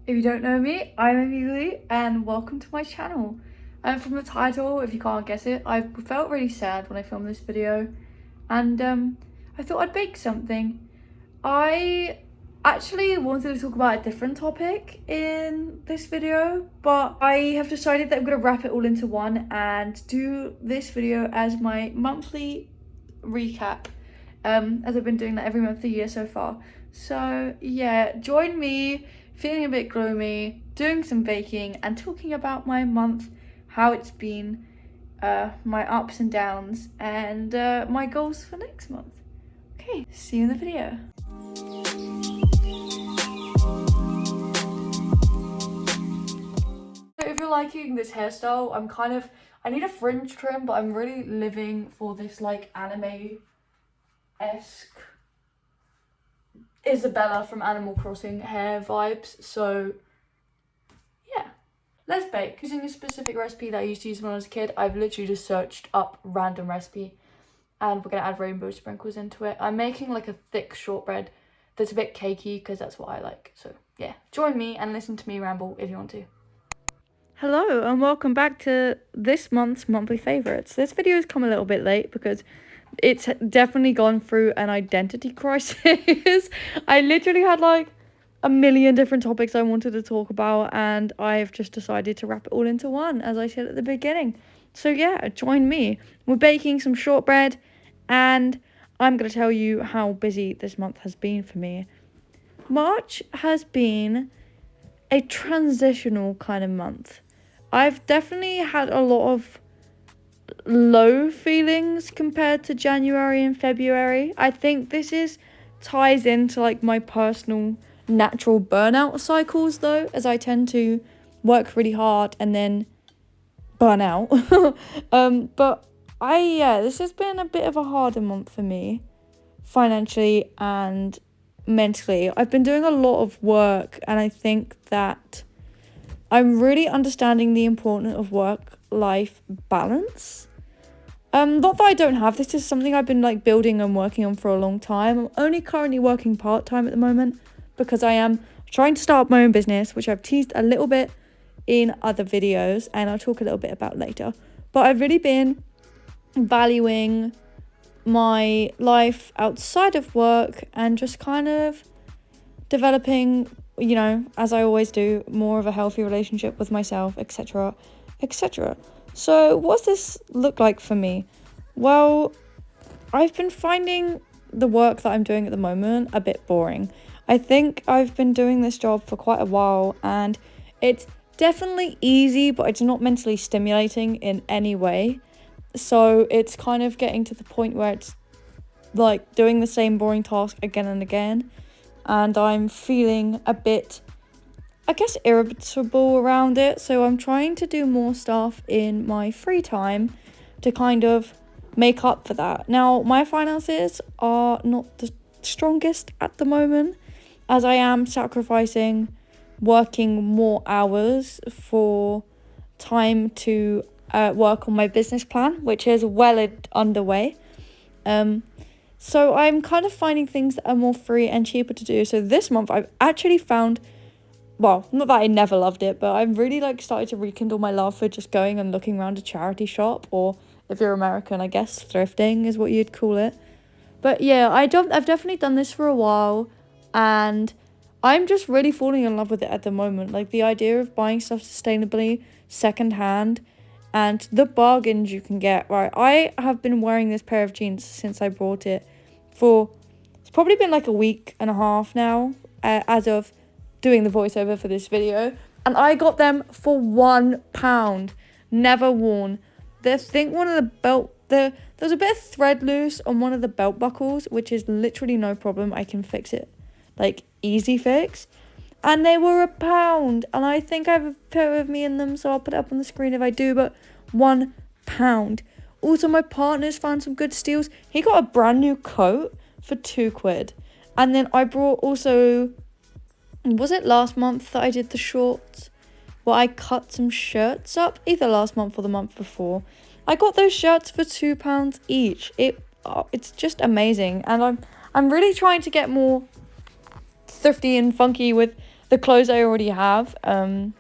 If you don't know me, I'm AmyLeighh and welcome to my channel. From the title, if you can't guess it, I felt really sad when I filmed this video and I thought I'd bake something. I actually wanted to talk about a different topic in this video, but I have decided that I'm going to wrap it all into one and do this video as my monthly recap, as I've been doing that every month of the year so far. So yeah, join me feeling a bit gloomy, doing some baking and talking about my month, how it's been, my ups and downs, and my goals for next month. Okay, see you in the video. So if you're liking this hairstyle, I need a fringe trim, but I'm really living for this like anime-esque Isabella from Animal Crossing hair vibes. So yeah, let's bake. Using a specific recipe that I used to use when I was a kid. I've literally just searched up random recipe and we're gonna add rainbow sprinkles into it. I'm making like a thick shortbread that's a bit cakey because that's what I like. So yeah, join me and listen to me ramble if you want to. Hello and welcome back to this month's monthly favourites. This video has come a little bit late because it's definitely gone through an identity crisis. I literally had like a million different topics I wanted to talk about and I've just decided to wrap it all into one, as I said at the beginning. So yeah, join me. We're baking some shortbread and I'm going to tell you how busy this month has been for me. March has been a transitional kind of month. I've definitely had a lot of low feelings compared to January and February. I think this ties into like my personal natural burnout cycles though, as I tend to work really hard and then burn out. But this has been a bit of a harder month for me financially and mentally. I've been doing a lot of work and I think that I'm really understanding the importance of work-life balance. Not that I don't have. This is something I've been like building and working on for a long time. I'm only currently working part-time at the moment because I am trying to start my own business, which I've teased a little bit in other videos and I'll talk a little bit about later. But I've really been valuing my life outside of work and just kind of developing, you know, as I always do, more of a healthy relationship with myself, etc., etc. So what's this look like for me? Well, I've been finding the work that I'm doing at the moment a bit boring. I think I've been doing this job for quite a while and it's definitely easy, but it's not mentally stimulating in any way. So it's kind of getting to the point where it's like doing the same boring task again and again. And I'm feeling a bit, I guess, irritable around it. So I'm trying to do more stuff in my free time to kind of make up for that. Now, my finances are not the strongest at the moment, as I am sacrificing working more hours for time to work on my business plan, which is well underway. So I'm kind of finding things that are more free and cheaper to do. So this month I've actually found, well, not that I never loved it, but I've really like started to rekindle my love for just going and looking around a charity shop, or if you're American, I guess thrifting is what you'd call it. But yeah, I've definitely done this for a while and I'm just really falling in love with it at the moment. Like the idea of buying stuff sustainably, secondhand, and the bargains you can get, right? I have been wearing this pair of jeans since I bought it it's probably been like a week and a half now, as of doing the voiceover for this video. And I got them for £1, never worn. There was a bit of thread loose on one of the belt buckles, which is literally no problem. I can fix it, like easy fix. And they were £1, and I think I have a photo of me in them, so I'll put it up on the screen if I do, but £1. Also, my partner's found some good steals. He got a brand new coat for £2. And then I brought also, was it last month that I did the shorts? Well, I cut some shirts up, either last month or the month before. I got those shirts for £2 each. It's just amazing. And I'm really trying to get more thrifty and funky with the clothes I already have, and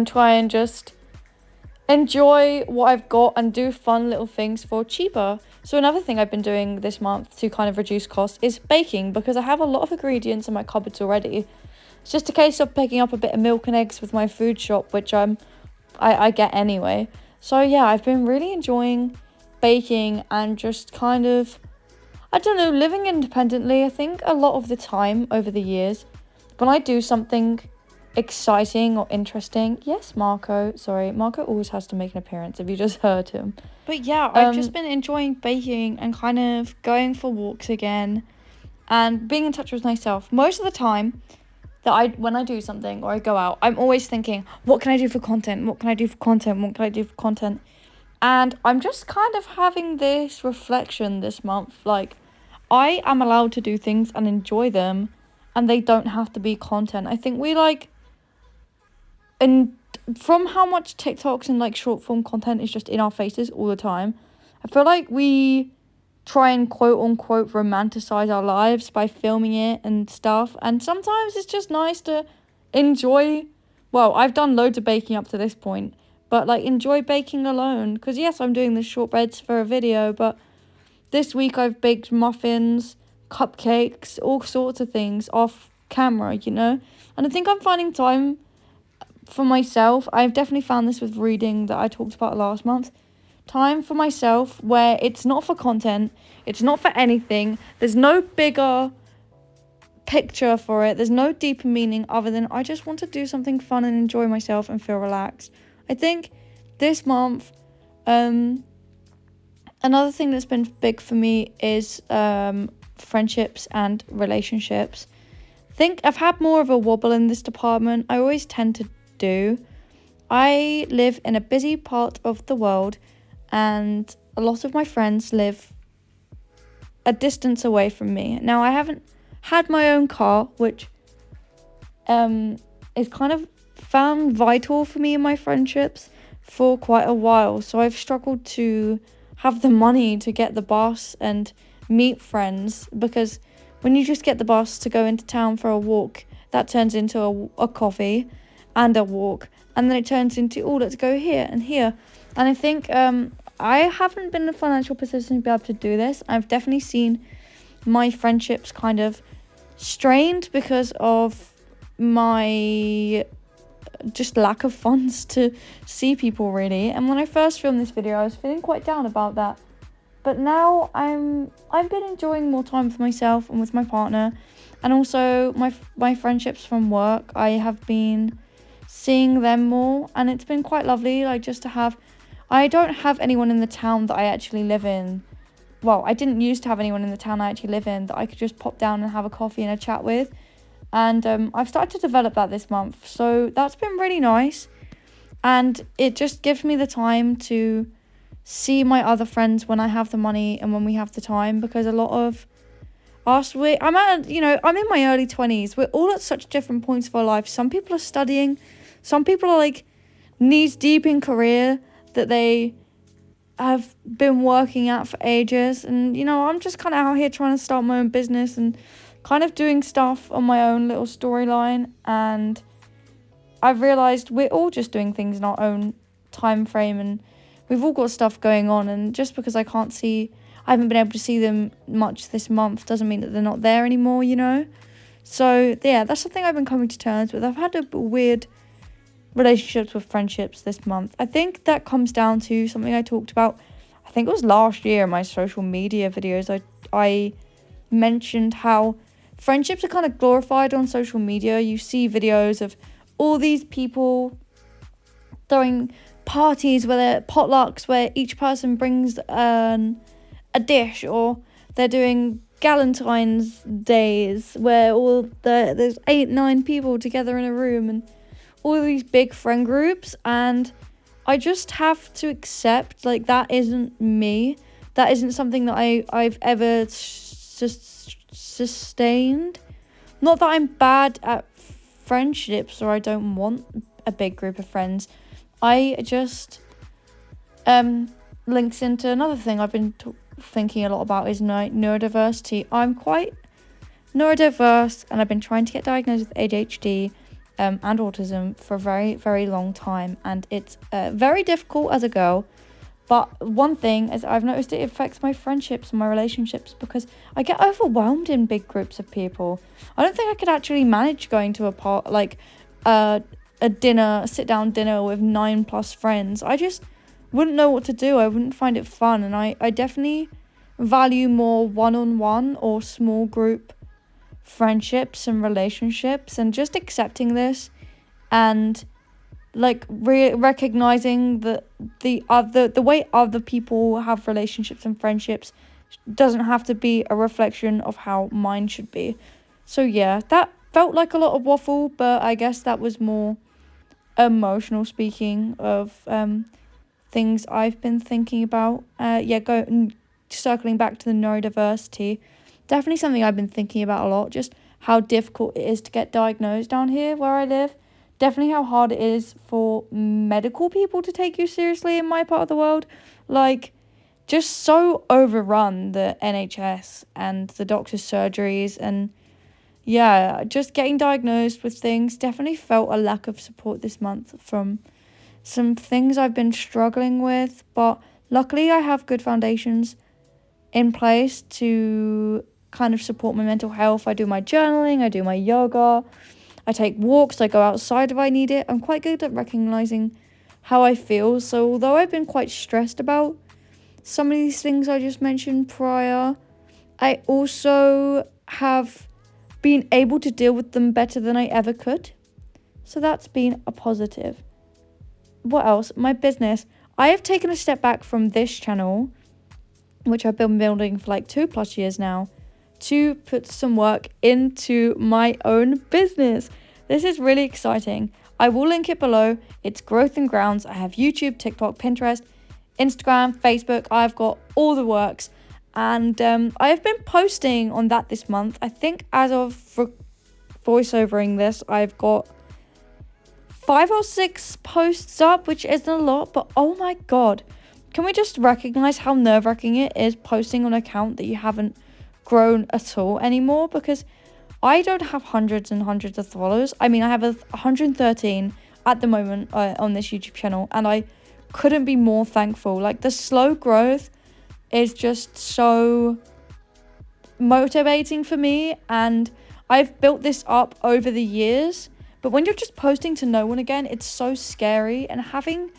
try and just enjoy what I've got and do fun little things for cheaper. So another thing I've been doing this month to kind of reduce costs is baking, because I have a lot of ingredients in my cupboards already. It's just a case of picking up a bit of milk and eggs with my food shop, which I get anyway. So yeah, I've been really enjoying baking and just kind of, I don't know, living independently. I think a lot of the time over the years, when I do something exciting or interesting, yes, Marco, sorry, Marco always has to make an appearance if you just heard him. But yeah, I've just been enjoying baking and kind of going for walks again and being in touch with myself. Most of the time that when I do something or I go out, I'm always thinking, what can I do for content? What can I do for content? What can I do for content? And I'm just kind of having this reflection this month, like, I am allowed to do things and enjoy them, and they don't have to be content. I think we and from how much TikToks and like short form content is just in our faces all the time, I feel like we try and quote unquote romanticize our lives by filming it and stuff. And sometimes it's just nice to enjoy. Well, I've done loads of baking up to this point, but like enjoy baking alone. Because yes, I'm doing the shortbreads for a video, but this week I've baked muffins, cupcakes, all sorts of things off camera, you know? And I think I'm finding time for myself. I've definitely found this with reading that I talked about last month. Time for myself where it's not for content, it's not for anything, there's no bigger picture for it, there's no deeper meaning other than I just want to do something fun and enjoy myself and feel relaxed. I think this month, another thing that's been big for me is friendships and relationships. I think I've had more of a wobble in this department. I always tend to do. I live in a busy part of the world, and a lot of my friends live a distance away from me. Now, I haven't had my own car, which is kind of found vital for me in my friendships for quite a while. So I've struggled to have the money to get the bus and meet friends, because when you just get the bus to go into town for a walk, that turns into a coffee and a walk, and then it turns into, oh, let's go here and here. And I think I haven't been in a financial position to be able to do this. I've definitely seen my friendships kind of strained because of my just lack of funds to see people, really. And when I first filmed this video, I was feeling quite down about that. But now I've been enjoying more time for myself and with my partner, and also my friendships from work. I have been seeing them more, and it's been quite lovely, like, just to have. I don't have anyone in the town that I actually live in. Well, I didn't used to have anyone in the town I actually live in that I could just pop down and have a coffee and a chat with. And I've started to develop that this month. So that's been really nice. And it just gives me the time to see my other friends when I have the money and when we have the time. Because a lot of us, I'm in my early 20s. We're all at such different points of our life. Some people are studying. Some people are like knees deep in career that they have been working at for ages. And, you know, I'm just kind of out here trying to start my own business and kind of doing stuff on my own little storyline. And I've realised we're all just doing things in our own time frame, and we've all got stuff going on. And just because I haven't been able to see them much this month doesn't mean that they're not there anymore, you know? So, yeah, that's something I've been coming to terms with. I've had a weird relationships with friendships this month. I think that comes down to something I talked about, I think it was last year in my social media videos. I mentioned how friendships are kind of glorified on social media. You see videos of all these people throwing parties where they're potlucks, where each person brings a dish, or they're doing Galentine's days where there's 8-9 people together in a room, and all these big friend groups. And I just have to accept, like, that isn't me. That isn't something that I've ever sustained. Not that I'm bad at friendships or I don't want a big group of friends. I just links into another thing I've been thinking a lot about is neurodiversity. I'm quite neurodiverse, and I've been trying to get diagnosed with ADHD and autism for a very, very long time. And it's very difficult as a girl. But one thing is I've noticed it affects my friendships and my relationships because I get overwhelmed in big groups of people. I don't think I could actually manage going to a sit-down dinner with 9+ friends. I just wouldn't know what to do. I wouldn't find it fun. And I definitely value more one-on-one or small group friendships and relationships, and just accepting this and recognizing that the way other people have relationships and friendships doesn't have to be a reflection of how mine should be. So yeah, that felt like a lot of waffle, but I guess that was more emotional speaking of things I've been thinking about. Circling back to the neurodiversity, definitely something I've been thinking about a lot, just how difficult it is to get diagnosed down here where I live. Definitely how hard it is for medical people to take you seriously in my part of the world. Just so overrun, the NHS and the doctor's surgeries. And yeah, just getting diagnosed with things definitely felt a lack of support this month from some things I've been struggling with. But luckily I have good foundations in place to kind of support my mental health. I do my journaling, I do my yoga, I take walks, I go outside if I need it. I'm quite good at recognizing how I feel. So although I've been quite stressed about some of these things I just mentioned prior, I also have been able to deal with them better than I ever could. So that's been a positive. What else? My business. I have taken a step back from this channel, which I've been building for 2+ years now, to put some work into my own business. This is really exciting. I will link it below. It's Growth and Grounds. I have YouTube, TikTok, Pinterest, Instagram, Facebook. I've got all the works. And I have been posting on that this month. I think as of voiceovering this, I've got 5 or 6 posts up, which isn't a lot, but oh my god. Can we just recognize how nerve-wracking it is posting on an account that you haven't grown at all anymore? Because I don't have hundreds and hundreds of followers. I mean, I have 113 at the moment on this YouTube channel, and I couldn't be more thankful. The slow growth is just so motivating for me, and I've built this up over the years. But when you're just posting to no one again, it's so scary. And having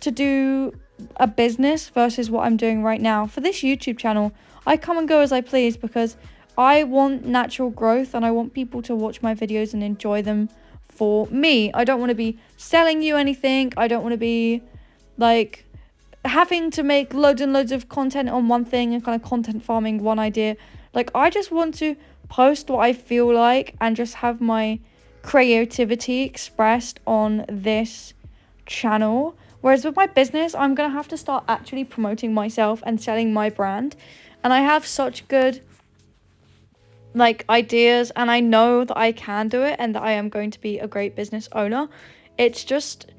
to do a business versus what I'm doing right now for this YouTube channel, I come and go as I please because I want natural growth and I want people to watch my videos and enjoy them for me. I don't want to be selling you anything. I don't want to be having to make loads and loads of content on one thing and kind of content farming one idea. I just want to post what I feel like and just have my creativity expressed on this channel. Whereas with my business, I'm going to have to start actually promoting myself and selling my brand. And I have such good ideas, and I know that I can do it and that I am going to be a great business owner. It's just,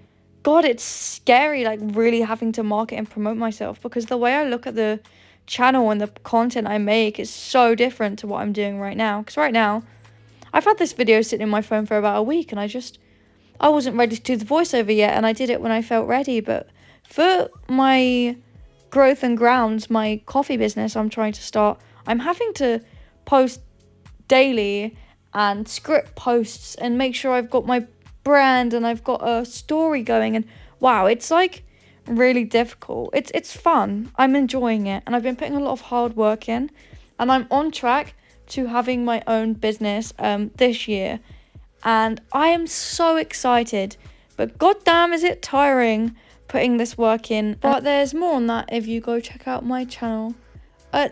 God, it's scary really having to market and promote myself, because the way I look at the channel and the content I make is so different to what I'm doing right now. Because right now, I've had this video sitting in my phone for about a week, and I wasn't ready to do the voiceover yet, and I did it when I felt ready. But for my Growth and Grounds, my coffee business I'm trying to start, I'm having to post daily and script posts and make sure I've got my brand and I've got a story going. And wow, it's really difficult. It's fun. I'm enjoying it, and I've been putting a lot of hard work in, and I'm on track to having my own business this year, and I am so excited. But goddamn, is it tiring putting this work in. But there's more on that if you go check out my channel.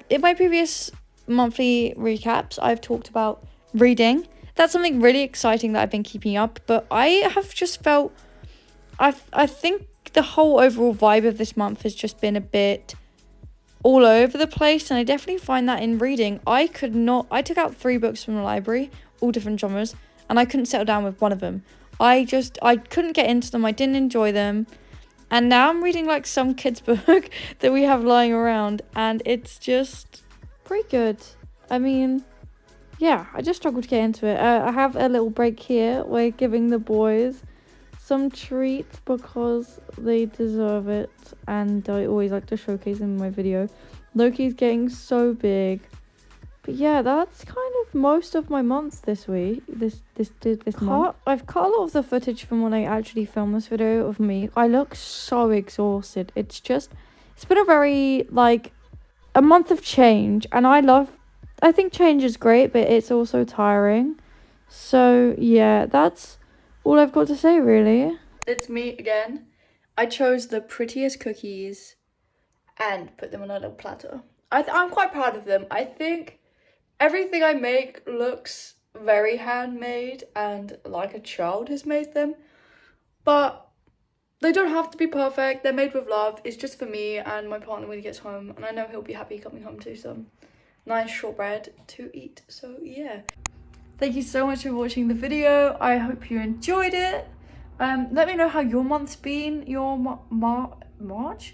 In my previous monthly recaps, I've talked about reading. That's something really exciting that I've been keeping up, but I have just felt I think the whole overall vibe of this month has just been a bit all over the place, and I definitely find that in reading. I took out 3 books from the library, all different genres, and I couldn't settle down with one of them. I couldn't get into them. I didn't enjoy them. And now I'm reading some kids book that we have lying around, and it's just pretty good. I mean, yeah, I just struggled to get into it. I have a little break here. We're giving the boys some treats because they deserve it, and I always like to showcase them in my video. Loki's getting so big. But yeah, that's kind of most of my month this week. This month. I've cut a lot of the footage from when I actually filmed this video of me. I look so exhausted. It's been a very, like, a month of change, and I think change is great, but it's also tiring. So yeah, that's all I've got to say, really. It's me again. I chose the prettiest cookies and put them on a little platter. I'm quite proud of them. I think everything I make looks very handmade and like a child has made them, but they don't have to be perfect. They're made with love. It's just for me and my partner when he gets home, and I know he'll be happy coming home to some nice shortbread to eat. So yeah, thank you so much for watching the video. I hope you enjoyed it. Let me know how your month's been. Your March.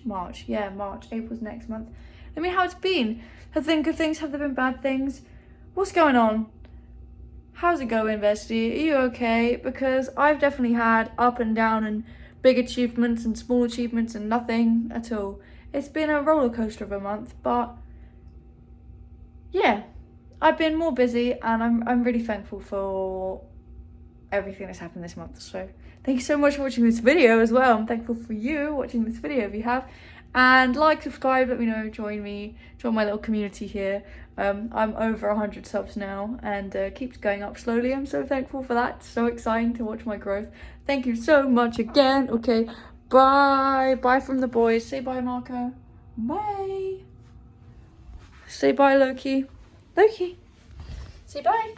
April's next month. Let me know how it's been. Have there been good things? Have there been bad things? What's going on? How's it going, bestie? Are you okay? Because I've definitely had up and down and big achievements and small achievements and nothing at all. It's been a roller coaster of a month, but yeah, I've been more busy, and I'm really thankful for everything that's happened this month. So thank you so much for watching this video as well. I'm thankful for you watching this video if you have. And like, subscribe, let me know, join my little community here. I'm over 100 subs now, and keeps going up slowly. I'm so thankful for that. So exciting to watch my growth. Thank you so much again. Okay, bye from the boys. Say bye, Marco. Bye. Say bye, Loki. Say bye.